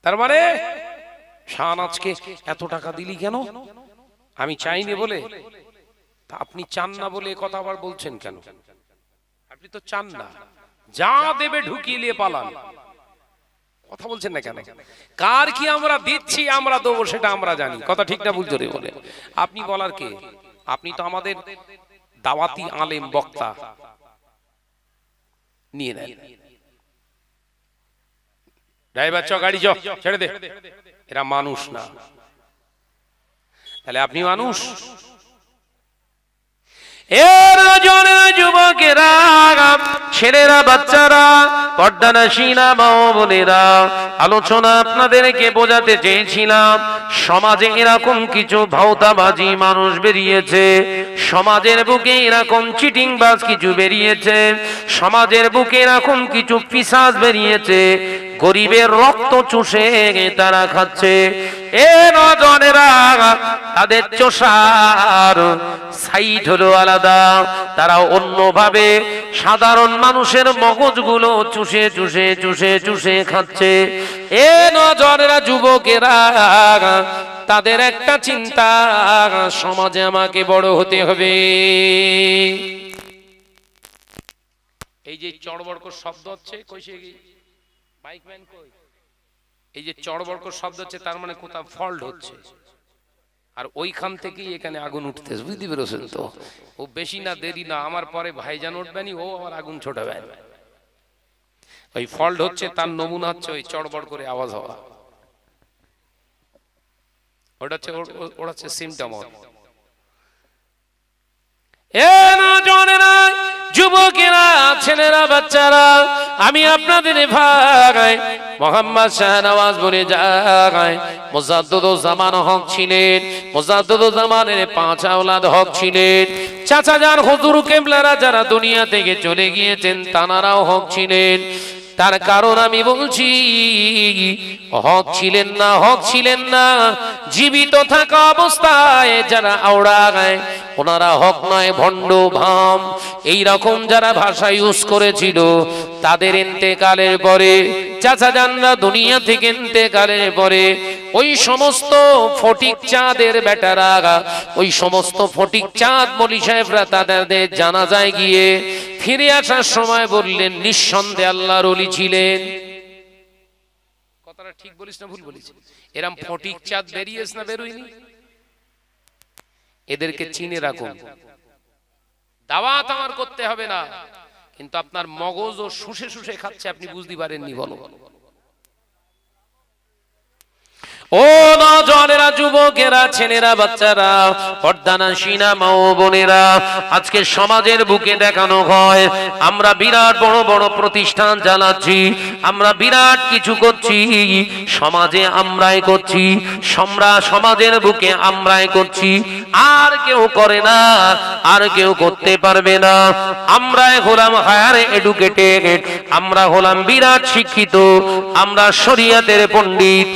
Speaker 1: তার মানে শাহনাজকে এত টাকা দিলি কেন? আমি চাইনি বলে। তা আপনি চান না বলে কথা আবার বলছেন কেন? আপনি তো চান না, যা দেবে ঢুকিয়ে নিয়ে পালান। কথা বলছেন না কেন? কার কি আমরা দিচ্ছি, আমরা দেবো, সেটা আমরা জানি। কথা ঠিক না ভুল জোরে বলে? আপনি বলার কে? আপনি তো আমাদের দাওয়াতি আলেম, বক্তা। নিয়ে নেন, ড্রাইভার চ, গাড়ি চ, ছেড়ে দে। এরা মানুষ না। তাহলে আপনি মানুষ? এর জন্য যুবকেরা, ছেলেরা, বাচ্চারা, পর্দানাশীনা মা বোনেরা, আলোচনা আপনাদেরকে বোঝাতে চেয়েছিলাম, সমাজে এরকম কিছু ভাওতাবাজি মানুষ বেরিয়েছে, সমাজের বুকে এরকম চিটিংবাজ কিছু বেরিয়েছে, সমাজের বুকে এরকম কিছু পিশাচ বেরিয়েছে, গরিবের রক্ত চুষে তারা খাচ্ছে। এ নজনেরা, তাদের চোষার সাইড হলো আলাদা, তারা অন্যভাবে সাধারণ মানুষের মগজগুলো চুষে চুষে চুষে চুষে খাচ্ছে। এ নজরেরা, যুবকেরা, তাদের একটা চিন্তা, সমাজে আমাকে বড় হতে হবে। এই যে চড়বড়ক শব্দ হচ্ছে, এই যে চড়বড়ক শব্দ হচ্ছে, তার মানে কোথাও ফল্ট হচ্ছে, আর ওইখান থেকেই এখানে আগুন উঠতেছে, বুঝতে পেরেছেন তো? ও বেশি না দেরি না, আমার পরে ভাইজান উঠবেনি, ও আমার আগুন ছোটাবে। ওই ফল্ট হচ্ছে, তার নমুনা হচ্ছে ওই চড়বড় করে আওয়াজ হওয়া। ওটা হচ্ছে সিমটম। যুবকেরা, ছেলেরা, বাচ্চারা, আমি আপনাদের ভাই মোহাম্মদ শাহনওয়াজ বলে যায়, মুজাদ্দিদুজ্জামান হক ছিলেন, মুজাদ্দিদুজ্জামানের 5 আওলাদ হক ছিলেন। চাচা যান হুজুর কেবলারা যারা দুনিয়া থেকে চলে গিয়েছেন, তানারাও হক ছিলেন। তার কারণ আমি বলছি, হক ছিলেন না, হক ছিলেন না। জীবিত থাকা অবস্থায় যারা আওড়ায়, ওনারা হক নয়, ভণ্ড, ভাম, এইরকম যারা ভাষা ইউজ করেছিল, তাদের ইন্তেকালের পরে, চাচা জানরা দুনিয়া থেকে ইন্তেকালের পরে, ওই সমস্ত ফটিক চাঁদের বেটারা, ওই সমস্ত ফটিক চাঁদ মলি সাহেবরা তাদের জানাজায় গিয়ে ফিরে আসার সময় বললেন, নিঃসন্দেহে আল্লাহর ওলি ছিলেন। কথাটা ঠিক বলিস না ভুল বলিস? এরম ফটিক চাঁদ বেরিয়েছে না বেরোয়নি? এদেরকে চিনে রাখুন। দাওয়াত আমার করতে হবে না, কিন্তু আপনার মগজ ও শুষে শুষে খাচ্ছে, আপনি বুঝতে পারেননি। বলো ও নজরেরা, যুবকেরা, ছেলেরা, বাচ্চারা, পর্দানাশীনা মা ও বোনেরা, আজকে সমাজের বুকে দেখানো হয় আমরা বিরাট বড় বড় প্রতিষ্ঠান চালাচ্ছি, আমরা বিরাট কিছু করছি, সমাজে আমরাই করছি, সমাজের বুকে আমরাই করছি, আর কেউ করে না, আর কেউ করতে পারবে না। আমরাই হলাম হায়ার এডুকেটেড, আমরা হলাম বিরাট শিক্ষিত, আমরা শরিয়াতের পণ্ডিত।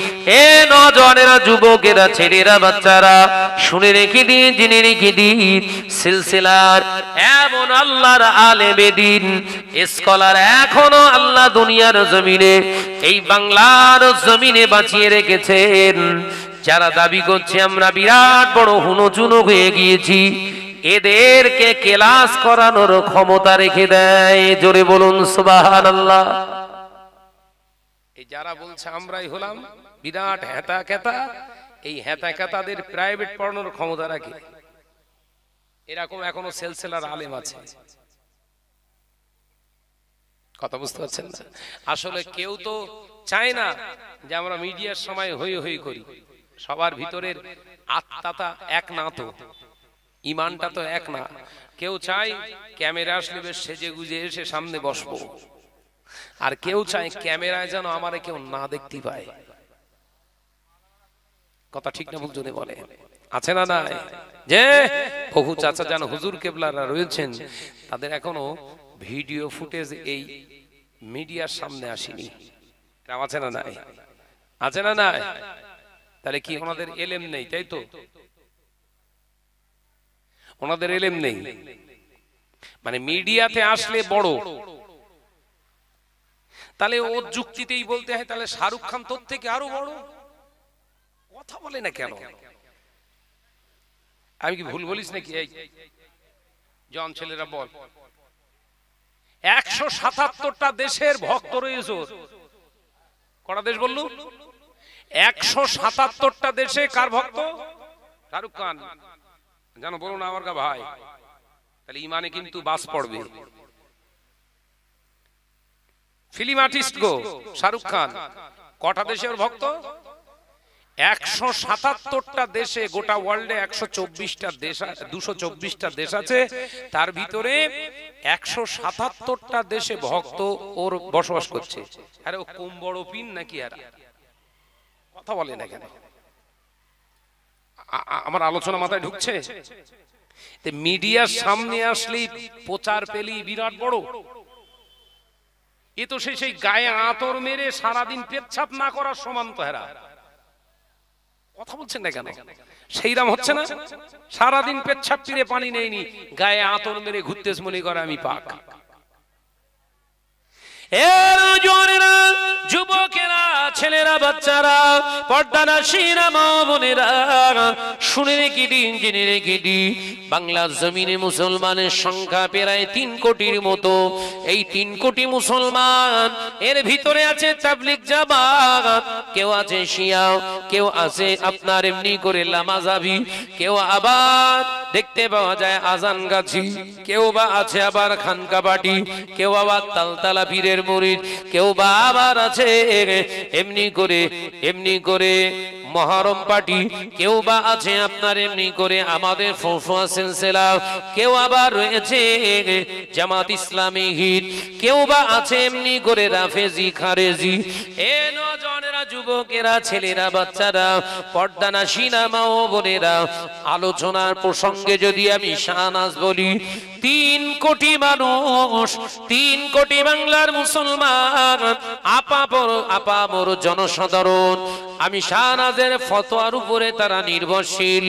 Speaker 1: এ নজরেরা, যুবকেরা, ছেলেরা, বাচ্চারা, শুনে রেখে দিন, জেনে রেখে দিন, সিলসিলার এমন আল্লাহর আলেমে দ্বীন, স্কলার এখনো আল্লাহ দুনিয়ার জমিনে, এই বাংলার জমিনে বাঁচিয়ে রেখেছেন। যারা দাবি করছে আমরা বিরাট বড় হুনচুনো হয়ে গিয়েছি, এদেরকে ক্লাস করানোর ক্ষমতা রেখে দেয়। জোরে বলুন সুবহানাল্লাহ। এই যারা বলছে আমরাই হলাম বিরাট হেতা কেতা, এই হেতা কেতাদের প্রাইভেট পড়ানোর ক্ষমতা রাখে, এরকম এখনো সেলসেলার আলেম আছে। কথা বুঝতে পারছেন না? আসলে কেউ তো চায় না যে আমরা মিডিয়ার সময় হই হই করি। সবার ভিতরের আত্মাটা এক না, তো ইমানটা তো এক না। কেউ চায় ক্যামেরা আসলে বেশ সেজে গুজে এসে সামনে বসবো, আর কেউ চায় ক্যামেরায় যেন আমারে কেউ না দেখতে পায়। কথা ঠিক না ভুল জনে বলে? আছে না নাই? যে বহু চাচা জান হুজুর কেবলারা রয়েছেন, তাদের এখনো ভিডিও ফুটেজ এই মিডিয়ার সামনে আসেনি। আছে না নাই? আছে না নাই? তাহলে কি ওনাদের এলেম নেই? তাই তো, ওনাদের এলেম নেই। মানে মিডিয়াতে আসলে বড়, তাহলে ও যুক্তিতেই বলতে হয় তাহলে শাহরুখ খান তোর থেকে আরো বড়। কথা বলে না কেন? আমি কি ভুল বলিস নাকি? এই জন ছেলেরা বল, 177টা দেশের ভক্ত রয়েছে। কটা দেশ বললু? 177টা দেশে কার ভক্ত? শাহরুখ খান। জানো বলো না আমার কা ভাই, তাহলে ইমানে কিন্তু বাস পড়বে। ফিল্ম আর্টিস্ট গো শাহরুখ খান, কটা দেশের ভক্ত? 177টা দেশে, গোটা ওয়ার্ল্ডে 124টা দেশ, 224টা দেশ আছে, তার ভিতরে 177টা দেশে ভক্ত ওর বসবাস করছে। আরে ও কম বড় পিন নাকি? আর কথা বলে না কেন? আমার আলোচনা মাথায় ঢুকছে? মিডিয়ার সামনে আসলেই প্রচার পেলেই বিরাট বড়। এ তো সেই গায়ে আতর মেরে সারাদিন পেচ্ছাপ না করার সমান তো। হেরা কথা বলছেন না কেন? সেইরাম হচ্ছে না? সারাদিন পেচ্ছাপ ফিরে পানি নেয়নি, গায়ে আতর মেরে ঘুরতেছ, মনে করে আমি পাক। এর জোরেরা যুবকেরা ছেলেরা বাচ্চারা পর্দানাশীরা মা বোনেরা শুনে রেখে দিন জেনে রেখে দিন বাংলার জমিনে মুসলমানের সংখ্যা প্রায় 3 কোটির মতো। এই 3 কোটি মুসলমান এর ভিতরে আছে তাবলীগ জামাত, কেউ আছে শিয়া, কেউ আছে আপনার এমনি করে লামাজাবি, কেউ আবার দেখতে পাওয়া যায় আজান গাছি, কেউ বা আছে আবার খানকা বাটি, কেউ আবার তালতালা পীরের মুরিদ, কেউ বা আবার আছে এমনি করে মহরম পার্টি, কেউ বা আছে আপনার এমনি করে আমাদের ফৌফা সিলসিলা, কেউ আবার রয়েছে জামাত ইসলামী হিট, কেউ বা আছে এমনি করে রাফেজি খারেজি। এ নওজওয়ানেরা যুবকেরা ছেলেরা বাচ্চারা পর্দানাশীরা মা ও বোনেরা আলোচনার প্রসঙ্গে যদি আমি শাহনাজ বলি 3 কোটি মানুষ, 3 কোটি বাংলার মুসলমান আপামর জনসাধারণ আমি শাহনাজের ফতোয়ার উপরে তারা নির্ভরশীল।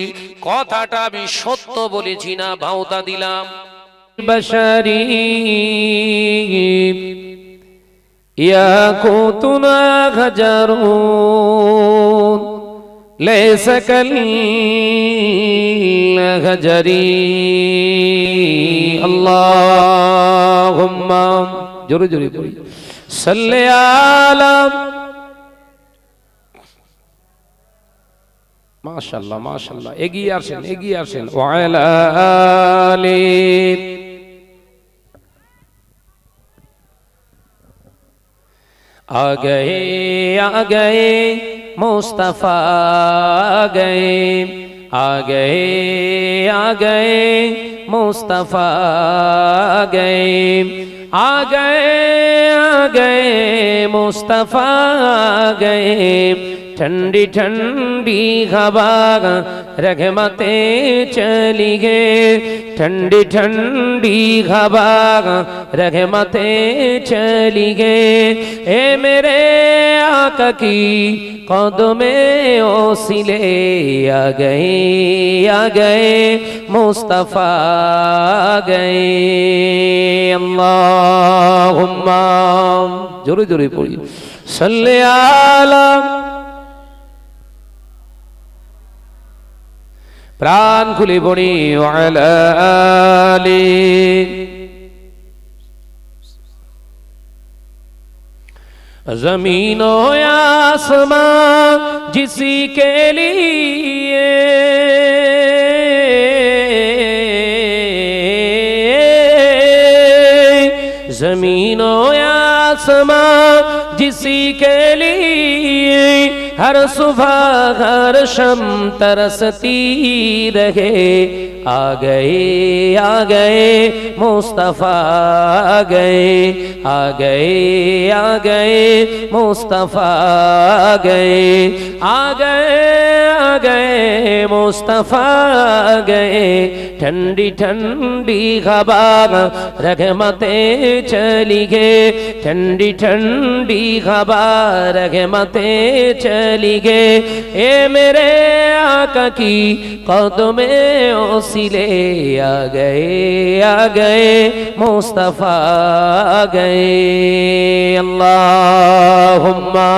Speaker 1: কথাটা আমি সত্য বলেছি না ভাওতা দিলাম? বশারি ইয়াকুতুনা হাজারুন লাইসা কাল হাজারি। আল্লাহুম্মা জোরে জোরে পড়ি সাল্লি আলা মাশাআল্লাহ মাশাআল্লাহ। এগিয়ে আসেন ওয়া আলা আলি आ गए मुस्तफा आ गए मुस्तफा आ गए मुस्तफा ठंडी ठंडी हवा रहमतें चली गए, ठंडी ठंडी हवा रहमतें चली गए। ए मेरे आका की कदमे ओसिले आ गए मुस्तफा गए। अल्लाहुम्मा जोरे जोरे पढ़ी सल्ले आला। प्राण खुले पड़ी वाला जमीन आसमां जिसी के लिए जमीन आसमां जिसी के लिए हर सुबह हर शम तरसती रहे। आ गए मुस्तफा आ गए मुस्तफा आ गए मुस्तफा गए। ठंडी ठंडी हवा रहमतें चली गए, ठंडी ठंडी हवा रहमतें चली गए। ए मेरे आका की कदमे ओसिले आ गए मुस्तफा गए। अल्लाहुम्मा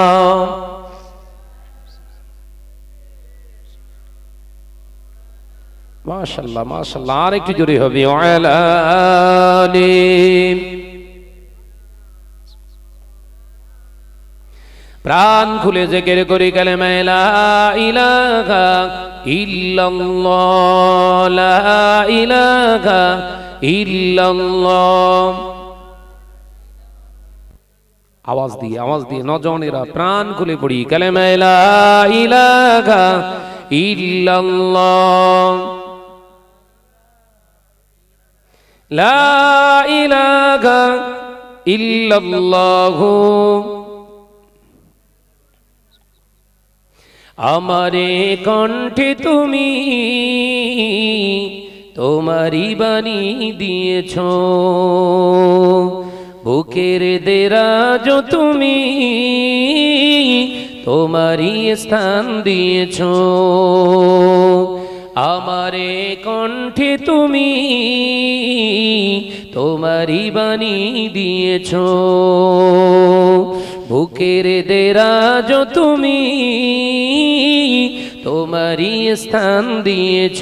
Speaker 1: माशाल्लाह माशाल्लाह। और एक जुड़ी होबी वाला प्राण खुले जिक्र करी कलमा ला इलाहा इल्लल्लाह ला इलाहा इल्लल्लाह। आवाज दिए नौजवानेरा प्राण खुले पड़ी कलमा ला इलाहा इल्लल्लाह ला इलाहा इल्लल्लाह। আমারে কণ্ঠে তুমি তোমারি বাণী দিয়েছ, বুকের দেরাজ তুমি তোমারি স্থান দিয়েছ। আমারে কণ্ঠে তুমি তোমারই বাণী দিয়েছ, বুকের দেরাজ তুমি তোমারই স্থান দিয়েছ।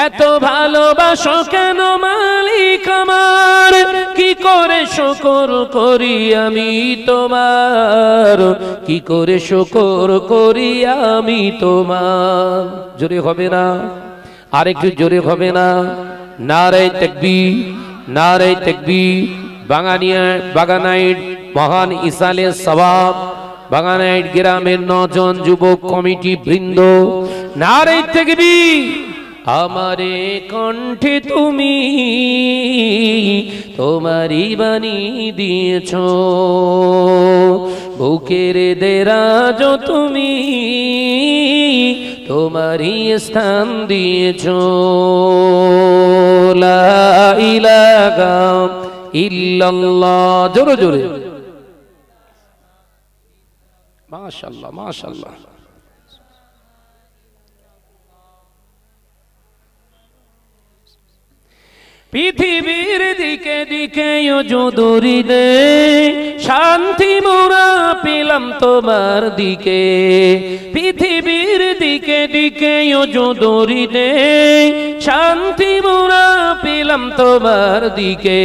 Speaker 1: এত ভালোবাসো কেন মালিক আমার, কি করে শুকর করি আমি তোমার, কি করে শুকর করি আমি তোমার। জোরে হবে না? আরেকটু জোরে হবে না? নারে তাকবীর, নারে তাকবীর। বাগানাইট মহান ইসালে সওয়াব বাগানাইট গ্রামের 9 জন যুবক কমিটি বৃন্দ, নারে তাকবীর। আমারে কণ্ঠে তুমি তোমারই বাণী দিয়েছ, বুকের দেরাজ তুমি তোমারই স্থান দিয়েছ। লা ইলাহা ইল্লাল্লাহ। জোরে জোরে মাশাআল্লাহ, মাশাআল্লাহ। পৃথিবীর দিকে দিকে যদুরিদে শান্তি মোরা পেলাম তোমার দিকে, পৃথিবীর দিকে দিকে যদুরিদে শান্তি মোরা পেলাম তোমার দিকে।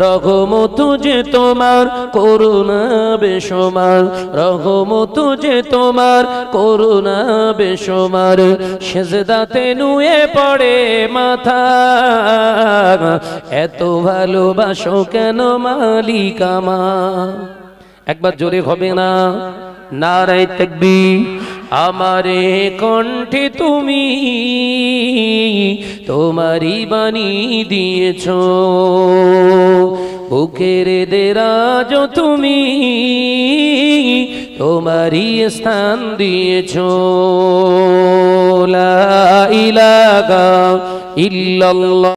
Speaker 1: রহমত যে তোমার, করুণা বেশমার, রহমত যে তোমার, করুণা বেশমার। সেজদাতে নুয়ে পড়ে মাথা, এত ভালোবাসো কেন মালিক আমার। একবার জোরে হবে না? নারে তাকবীর। আমারে কণ্ঠে তুমি তোমারই বাণী দিয়েছ, বুকের দেরাজ তুমি তোমারই স্থান দিয়েছ। লা ইলাহা ইল্লাল্লাহ।